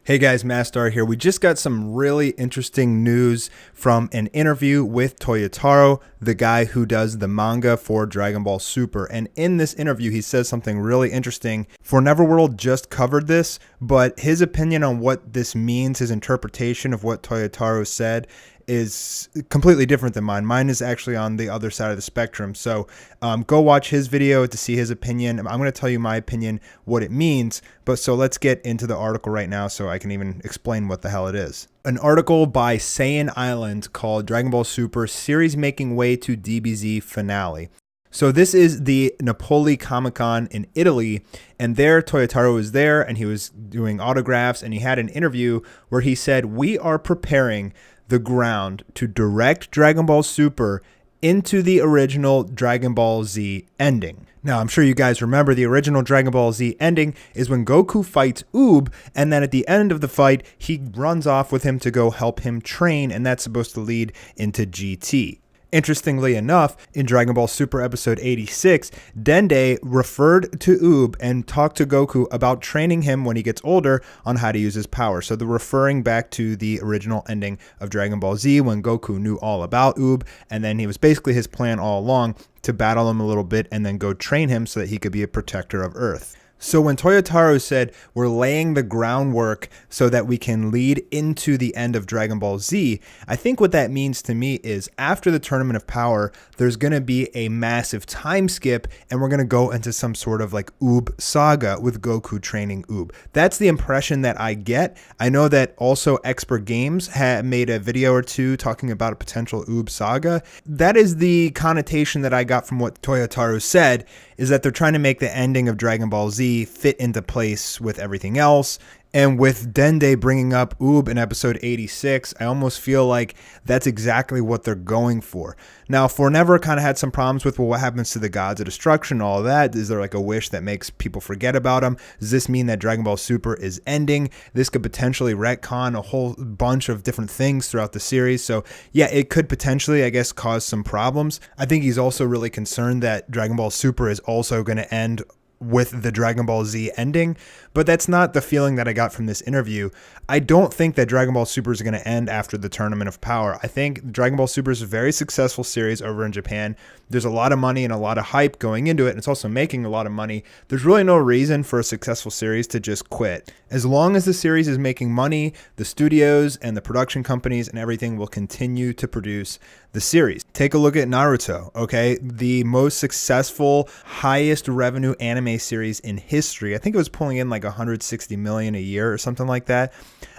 Hey guys, Mastar here. We just got some really interesting news from an interview with Toyotaro, the guy who does the manga for Dragon Ball Super. And in this interview, he says something really interesting. For Neverworld just covered this, but his opinion on what this means, his interpretation of what Toyotaro said, is completely different than mine. Mine is actually on the other side of the spectrum. So go watch his video to see his opinion. I'm going to tell you my opinion, what it means. But so let's get into the article right now so I can even explain what the hell it is. An article by Saiyan Island called Dragon Ball Super Series Making Way to DBZ Finale. So this is the Napoli Comic-Con in Italy, and there Toyotaro was there and he was doing autographs, and he had an interview where he said, "We are preparing the ground to direct Dragon Ball Super into the original Dragon Ball Z ending." Now, I'm sure you guys remember the original Dragon Ball Z ending is when Goku fights Oob, and then at the end of the fight, he runs off with him to go help him train, and that's supposed to lead into GT. Interestingly enough, in Dragon Ball Super episode 86, Dende referred to Oob and talked to Goku about training him when he gets older on how to use his power. So they're referring back to the original ending of Dragon Ball Z when Goku knew all about Oob, and then he was basically his plan all along to battle him a little bit and then go train him so that he could be a protector of Earth. So when Toyotaro said we're laying the groundwork so that we can lead into the end of Dragon Ball Z, I think what that means to me is after the Tournament of Power, there's going to be a massive time skip and we're going to go into some sort of like Oob saga with Goku training Oob. That's the impression that I get. I know that also Expert Games had made a video or two talking about a potential Oob saga. That is the connotation that I got from what Toyotaro said, is that they're trying to make the ending of Dragon Ball Z fit into place with everything else. And with Dende bringing up Oob in episode 86, I almost feel like that's exactly what they're going for. Now, Forever kind of had some problems with, well, what happens to the gods of destruction, all of that? Is there like a wish that makes people forget about them? Does this mean that Dragon Ball Super is ending? This could potentially retcon a whole bunch of different things throughout the series. So yeah, it could potentially, I guess, cause some problems. I think he's also really concerned that Dragon Ball Super is also going to end with the Dragon Ball Z ending, but that's not the feeling that I got from this interview. I don't think that Dragon Ball Super is going to end after the Tournament of Power. I think Dragon Ball Super is a very successful series over in Japan. There's a lot of money and a lot of hype going into it, and it's also making a lot of money. There's really no reason for a successful series to just quit. As long as the series is making money, the studios and the production companies and everything will continue to produce the series. Take a look at Naruto, okay? The most successful, highest revenue anime series in history. I think it was pulling in like 160 million a year or something like that.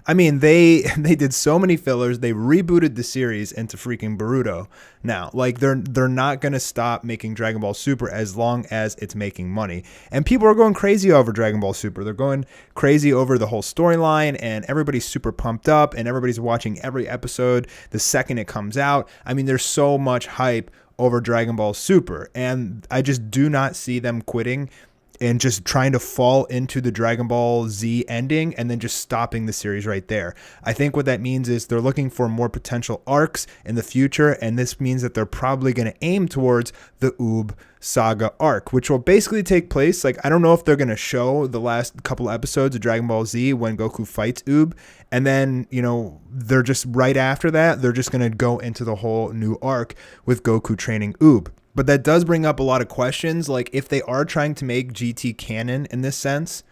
I mean, they did so many fillers. They rebooted the series into freaking Boruto. Now, like they're not going to stop making Dragon Ball Super as long as it's making money. And people are going crazy over Dragon Ball Super. They're going crazy over the whole storyline, and everybody's super pumped up, and everybody's watching every episode the second it comes out. I mean, there's so much hype over Dragon Ball Super, and I just do not see them quitting and just trying to fall into the Dragon Ball Z ending and then just stopping the series right there. I think what that means is they're looking for more potential arcs in the future, and this means that they're probably going to aim towards the Oob saga arc, which will basically take place, like, I don't know if they're going to show the last couple episodes of Dragon Ball Z when Goku fights Oob, and then, you know, they're just right after that, they're just going to go into the whole new arc with Goku training Oob. But that does bring up a lot of questions, like if they are trying to make GT canon in this sense,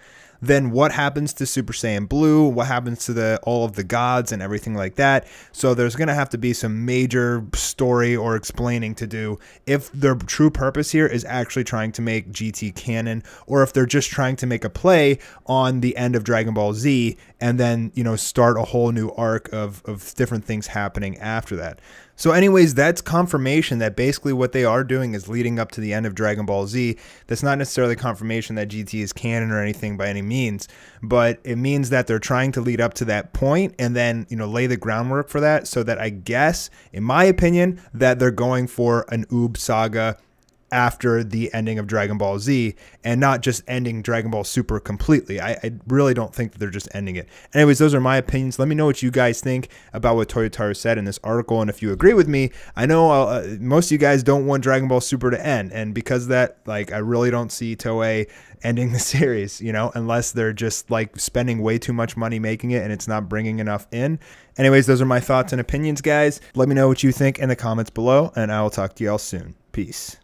then what happens to Super Saiyan Blue? What happens to all of the gods and everything like that? So there's going to have to be some major story or explaining to do if their true purpose here is actually trying to make GT canon, or if they're just trying to make a play on the end of Dragon Ball Z and then, you know, start a whole new arc of different things happening after that. So anyways, that's confirmation that basically what they are doing is leading up to the end of Dragon Ball Z. That's not necessarily confirmation that GT is canon or anything by any means, but it means that they're trying to lead up to that point and then, you know, lay the groundwork for that, so that I guess, in my opinion, that they're going for an Oob saga after the ending of Dragon Ball Z and not just ending Dragon Ball Super completely. I really don't think that they're just ending it. Anyways, those are my opinions. Let me know what you guys think about what Toyotaro said in this article. And if you agree with me, I know most of you guys don't want Dragon Ball Super to end. And because of that, like, I really don't see Toei ending the series, you know, unless they're just like spending way too much money making it and it's not bringing enough in. Anyways, those are my thoughts and opinions, guys. Let me know what you think in the comments below, and I will talk to you all soon. Peace.